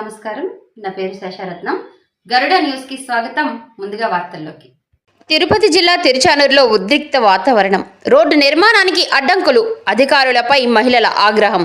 నమస్కారం. నా పేరు శశారత్నం. గరుడ న్యూస్ కి స్వాగతం. ముందుగా వార్తల్లోకి. తిరుపతి జిల్లా తిరుచానూరులో ఉద్రిక్త వాతావరణం. రోడ్డు నిర్మాణానికి అడ్డంకులు, అధికారులపై మహిళల ఆగ్రహం.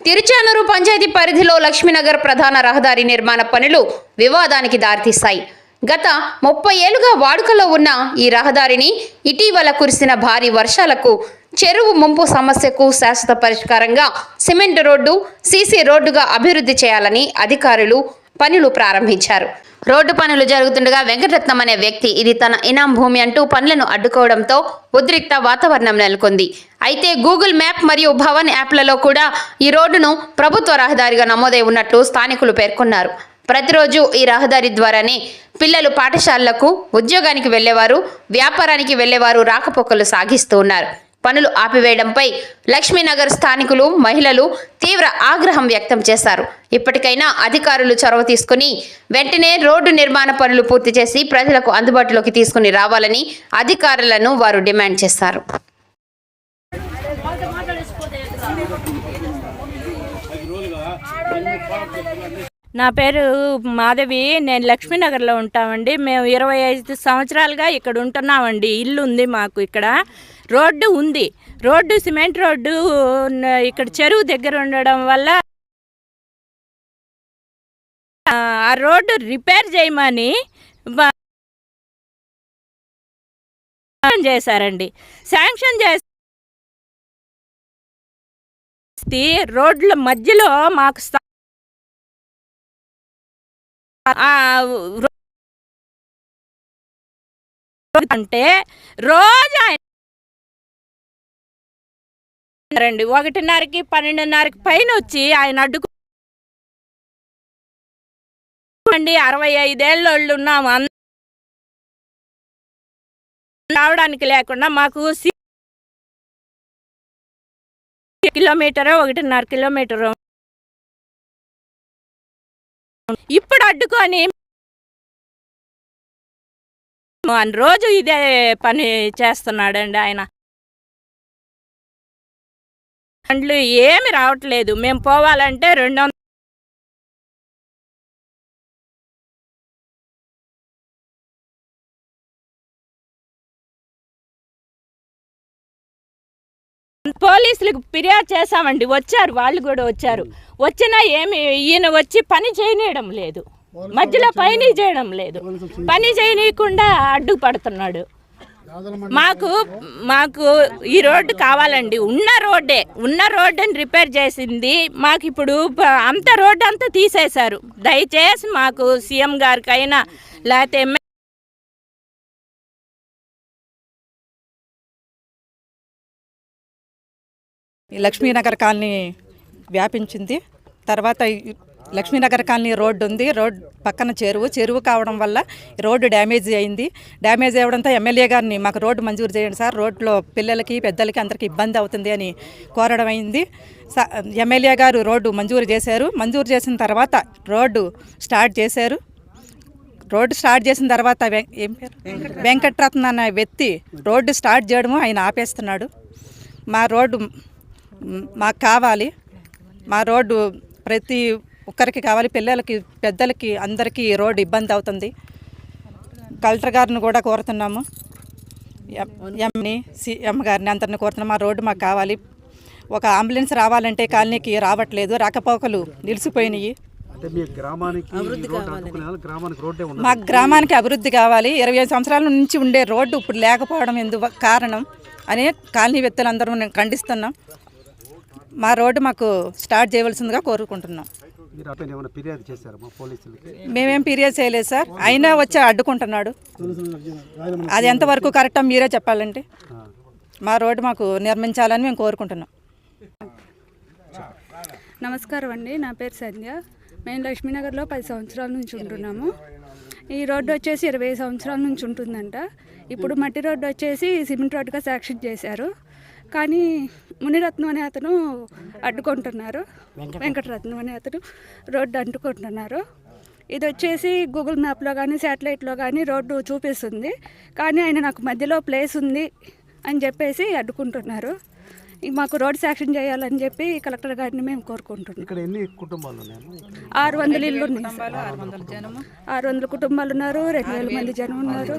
తిరుచానూరు పంచాయతీ పరిధిలో లక్ష్మీనగర్ ప్రధాన రహదారి నిర్మాణ పనులు వివాదానికి దారితీస్తాయి. గత 30 ఏళ్లుగా వాడుకలో ఉన్న ఈ రహదారిని ఇటీవల కురిసిన భారీ వర్షాలకు చెరువు ముంపు సమస్యకు శాశ్వత పరిష్కారంగా సిమెంట్ రోడ్డు, సీసీ రోడ్డుగా అభివృద్ధి చేయాలని అధికారులు పనులు ప్రారంభించారు. రోడ్డు పనులు జరుగుతుండగా వెంకటరత్నం అనే వ్యక్తి ఇది తన ఇనాం భూమి అంటూ పనులను అడ్డుకోవడంతో ఉద్రిక్త వాతావరణం నెలకొంది. అయితే గూగుల్ మ్యాప్ మరియు భవన్ యాప్లలో కూడా ఈ రోడ్డును ప్రభుత్వ రహదారిగా నమోదై ఉన్నట్లు స్థానికులు పేర్కొన్నారు. ప్రతిరోజు ఈ రహదారి ద్వారానే పిల్లలు పాఠశాలలకు, ఉద్యోగానికి వెళ్లేవారు, వ్యాపారానికి వెళ్లేవారు రాకపోకలు సాగిస్తూ ఉన్నారు. పనులు ఆపివేయడంపై లక్ష్మీనగర్ స్థానికులు, మహిళలు తీవ్ర ఆగ్రహం వ్యక్తం చేశారు. ఇప్పటికైనా అధికారులు చొరవ తీసుకుని వెంటనే రోడ్డు నిర్మాణ పనులు పూర్తి చేసి ప్రజలకు అందుబాటులోకి తీసుకుని రావాలని అధికారులను వారు డిమాండ్ చేశారు. నా పేరు మాధవి. నేను లక్ష్మీనగర్లో ఉంటామండి. మేము 25 సంవత్సరాలుగా ఇక్కడ ఉంటున్నామండి. ఇల్లు ఉంది మాకు. ఇక్కడ రోడ్డు ఉంది. రోడ్డు సిమెంట్ రోడ్డు ఇక్కడ చెరువు దగ్గర ఉండడం వల్ల ఆ రోడ్డు రిపేర్ చేయమని చేశారండి. శాంక్షన్ చేసి రోడ్ల మధ్యలో మాకు అంటే రోజు రండి 1:30కి 12:30కి పైన వచ్చి ఆయన అడ్డుకు 65 ఏళ్ళోళ్ళు ఉన్నాము. రావడానికి లేకుండా మాకు కిలోమీటరో 1.5 కిలోమీటరు ఇప్పుడు అడ్డుకొని రోజు ఇదే పని చేస్తున్నాడండి ఆయన. అండ్లు ఏమి రావట్లేదు. మేము పోవాలంటే 200 పోలీసులకు ఫిర్యాదు చేశామండి. వచ్చారు, వాళ్ళు కూడా వచ్చారు. వచ్చినా ఏమి ఈయన వచ్చి పని చేయనీయడం లేదు. మధ్యలో పని చేయడం లేదు. పని చేయనీయకుండా అడ్డుపడుతున్నాడు. మాకు ఈ రోడ్డు కావాలండి. ఉన్న రోడ్డుని రిపేర్ చేసింది మాకు. ఇప్పుడు అంత రోడ్డు అంతా తీసేశారు. దయచేసి మాకు సీఎం గారికైనా లేకపోతే లక్ష్మీనగర్ కాలనీ వ్యాపించింది. తర్వాత లక్ష్మీనగర్ కాలనీ రోడ్డు ఉంది. రోడ్ పక్కన చెరువు కావడం వల్ల రోడ్డు డ్యామేజ్ అయింది. డ్యామేజ్ అవ్వడంతో ఎమ్మెల్యే గారిని మాకు రోడ్డు మంజూరు చేయండి సార్, రోడ్లో పిల్లలకి పెద్దలకి అందరికీ ఇబ్బంది అవుతుంది అని కోరడం అయింది. ఎమ్మెల్యే గారు రోడ్డు మంజూరు చేశారు. మంజూరు చేసిన తర్వాత రోడ్డు స్టార్ట్ చేశారు. రోడ్డు స్టార్ట్ చేసిన తర్వాత ఏం పేరు వెంకటరత్న అనే వ్యక్తి రోడ్డు స్టార్ట్ చేయడము ఆయన ఆపేస్తున్నాడు. మా రోడ్డు మాకు కావాలి. మా రోడ్డు ప్రతి ఒక్కరికి కావాలి. పిల్లలకి పెద్దలకి అందరికీ రోడ్డు ఇబ్బంది అవుతుంది. కలెక్టర్ గారిని కూడా కోరుతున్నాము, సీఎం గారిని అందరిని కోరుతున్నాము. మా రోడ్డు మాకు కావాలి. ఒక అంబులెన్స్ రావాలంటే కాలనీకి రావట్లేదు. రాకపోకలు నిలిచిపోయినాయి. మా గ్రామానికి అభివృద్ధి కావాలి. 25 సంవత్సరాల నుంచి ఉండే రోడ్డు ఇప్పుడు లేకపోవడం ఎందుకు కారణం అని కాలనీ వ్యక్తులందరూ నేను ఖండిస్తున్నాం. మా రోడ్డు మాకు స్టార్ట్ చేయవలసిందిగా కోరుకుంటున్నాం. మేమేం ఫిర్యాదు చేయలేదు సార్. అయినా వచ్చి అడ్డుకుంటున్నాడు. అది ఎంతవరకు కరెక్టో మీరే చెప్పాలంటే. మా రోడ్డు మాకు నిర్మించాలని మేము కోరుకుంటున్నాం. నమస్కారం అండి. నా పేరు సంధ్య. మేము లక్ష్మీనగర్లో 10 సంవత్సరాల నుంచి ఉంటున్నాము. ఈ రోడ్డు వచ్చేసి 20 సంవత్సరాల నుంచి ఉంటుందంట. ఇప్పుడు మట్టి రోడ్డు వచ్చేసి సిమెంట్ రోడ్డుగా శాంక్షన్ చేశారు. కానీ మునిరత్నం అనే అతను అడ్డుకుంటున్నారు. వెంకటరత్నం అనే అతను రోడ్డు అడ్డుకుంటున్నారు. ఇది వచ్చేసి గూగుల్ మ్యాప్లో కానీ శాటిలైట్లో కానీ రోడ్డు చూపిస్తుంది. కానీ ఆయన నాకు మధ్యలో ప్లేస్ ఉంది అని చెప్పేసి అడ్డుకుంటున్నారు. మాకు రోడ్ శాంక్షన్ చేయాలని చెప్పి కలెక్టర్ గారిని మేము కోరుకుంటున్నాం. ఇక్కడ ఎన్ని కుటుంబాలు ఉన్నాయి? 600 ఇళ్ళు ఉన్నాయి సార్. 600 కుటుంబాలు ఉన్నారు, 2000 మంది జనం ఉన్నారు.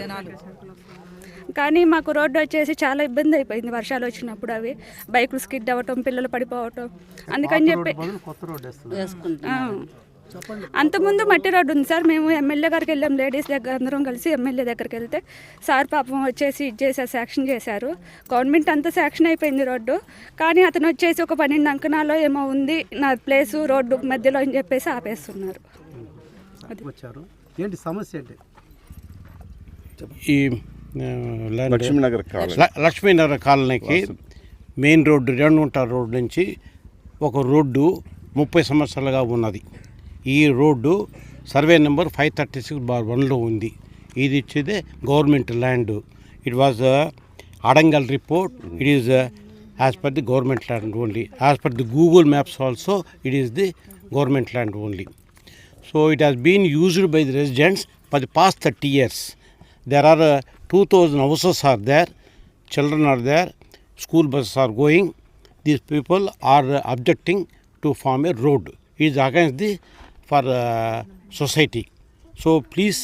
కానీ మాకు రోడ్డు వచ్చేసి చాలా ఇబ్బంది అయిపోయింది వర్షాలు వచ్చినప్పుడు. అవి బైకులు స్కిడ్ అవ్వటం, పిల్లలు పడిపోవటం. అందుకని చెప్పి కొత్త రోడ్ వేస్తున్నారు. అంతకుముందు మట్టి రోడ్డు ఉంది సార్. మేము ఎమ్మెల్యే గారికి వెళ్ళాం, లేడీస్ దగ్గర అందరం కలిసి ఎమ్మెల్యే దగ్గరికి వెళ్తే సార్ పాపం వచ్చేసి చేశారు, శాంక్షన్ చేశారు. గవర్నమెంట్ అంతా శాంక్షన్ అయిపోయింది రోడ్డు. కానీ అతను వచ్చేసి ఒక 12 అంకణాల్లో ఏమో ఉంది నా ప్లేసు రోడ్డు మధ్యలో అని చెప్పేసి ఆపేస్తున్నారు. వచ్చారు ఏంటి సమస్య? ఏంటి ఈ లక్ష్మీనగర్ కాలనీకి మెయిన్ రోడ్డు రేణుగుంట రోడ్డు నుంచి ఒక రోడ్డు 30 సంవత్సరాలుగా ఉన్నది. ఈ రోడ్డు సర్వే నెంబర్ 536/1లో ఉంది. ఇది ఇచ్చేదే government land. It was adangal report. It is as per the government land only. As per the Google Maps also it is the government land only. So it has been used by the residents for the past 30 years. There are 2,000 houses are there, children are there, school buses are going. These people are objecting to form a road. It is against the for society. So please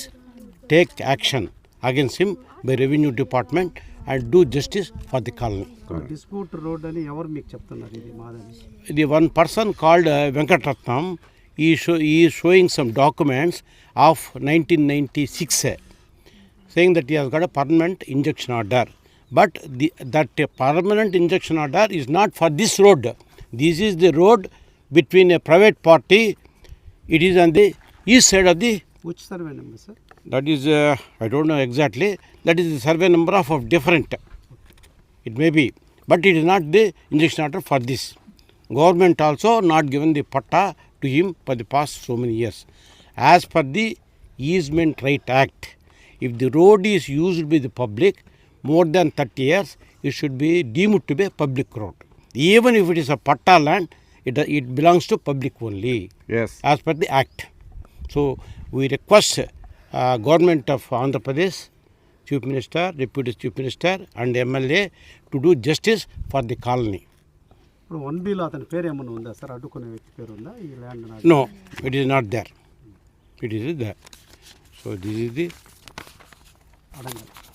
take action against him by revenue department and do justice for the colony. Dispute road అని ఎవరు మీకు చెప్తున్నారు? ఇది మాదని. The one person called Venkatratnam, he is showing some documents of 1996 saying that he has got a permanent injunction order. But that permanent injunction order is not for this road. This is the road between a private party. It is on the east side of the. Which survey number, sir? That is, I don't know exactly. That is the survey number of different. It may be. But it is not the injunction order for this. Government also not given the patta to him for the past so many years. As per the Easement Right Act, if the road is used by the public more than 30 years, it should be deemed to be a public road. Even if it is a patta land, it belongs to public only. Yes. As per the act. So we request government of Andhra Pradesh, Chief Minister, Deputy Chief Minister and MLA to do justice for the colony. ఇప్పుడు 1Bలో అతని పేరు ఏమైనా ఉందా sir? అడ్డుకునే వ్యక్తి పేరు ఉందా ఈ land? No, it is not there. It is there. So this is the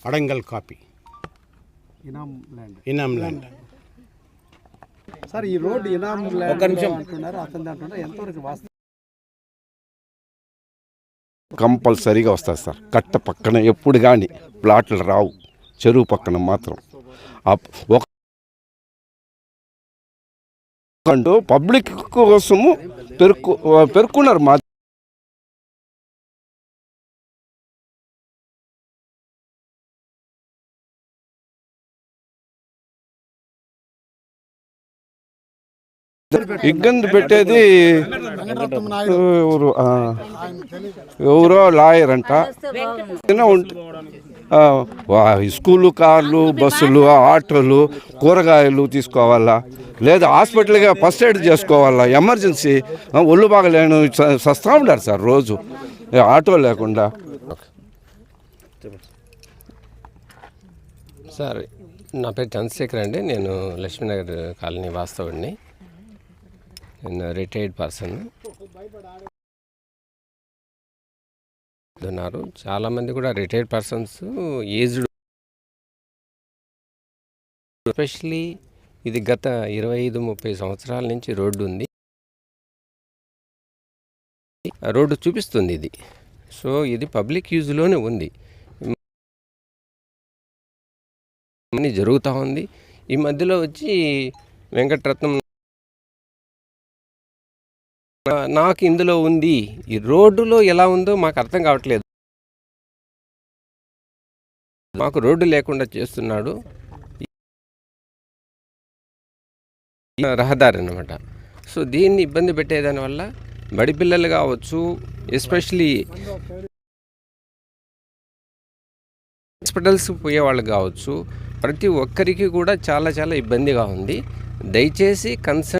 Adangal copy. Inam land. Sir ఈ రోడ్ ఇనాం ల్యాండ్ అంటున్నారు, అతను అంటున్నారు. ఎంతవరకు వాస్తవం? కంపల్సరీగా వస్తుంది సార్. కట్ట పక్కన ఎప్పుడు కానీ ప్లాట్లు రావు, చెరువు పక్కన మాత్రం. అంటూ పబ్లిక్ కోసము పెరుక్కున్నారు. మా ఇబ్బంది పెట్టేది ఎవరో లాయర్ అంట. స్కూలు కార్లు, బస్సులు, ఆటోలు, కూరగాయలు తీసుకోవాలా, లేదా హాస్పిటల్గా ఫస్ట్ ఎయిడ్ చేసుకోవాలా, ఎమర్జెన్సీ ఒళ్ళు బాగలేను సస్తా ఉంటారు సార్ రోజు ఆటో లేకుండా. సార్ నా పేరు చంద్రశేఖర్ అండి. నేను లక్ష్మీనగర్ కాలనీ వాస్తవుడిని. నేను రిటైర్డ్ పర్సన్. ఉన్నారు చాలామంది కూడా రిటైర్డ్ పర్సన్స్, ఏజ్డ్. ఎస్పెషలీ ఇది గత 25-30 సంవత్సరాల నుంచి రోడ్డు ఉంది. రోడ్డు చూపిస్తుంది ఇది. సో ఇది పబ్లిక్ యూజ్లోనే ఉంది. జరుగుతూ ఉంది. ఈ మధ్యలో వచ్చి వెంకటరత్నం నాకు ఇందులో ఉంది, ఈ రోడ్డులో ఎలా ఉందో మాకు అర్థం కావట్లేదు. మాకు రోడ్డు లేకుండా చేస్తున్నాడు. రహదారి అన్నమాట. సో దీన్ని ఇబ్బంది పెట్టేదానివల్ల బడి పిల్లలు కావచ్చు, ఎస్పెషలీ హాస్పిటల్స్కి పోయే వాళ్ళు కావచ్చు, ప్రతి ఒక్కరికి కూడా చాలా చాలా ఇబ్బందిగా ఉంది. దయచేసి కన్సర్న్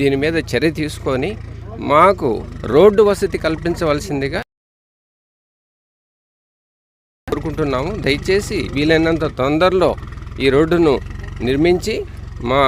దీని మీద చర్య తీసుకొని మాకు రోడ్డు వసతి కల్పించవలసిందిగా కోరుకుంటున్నాము. దయచేసి వీలైనంత తొందరలో ఈ రోడ్డును నిర్మించి మా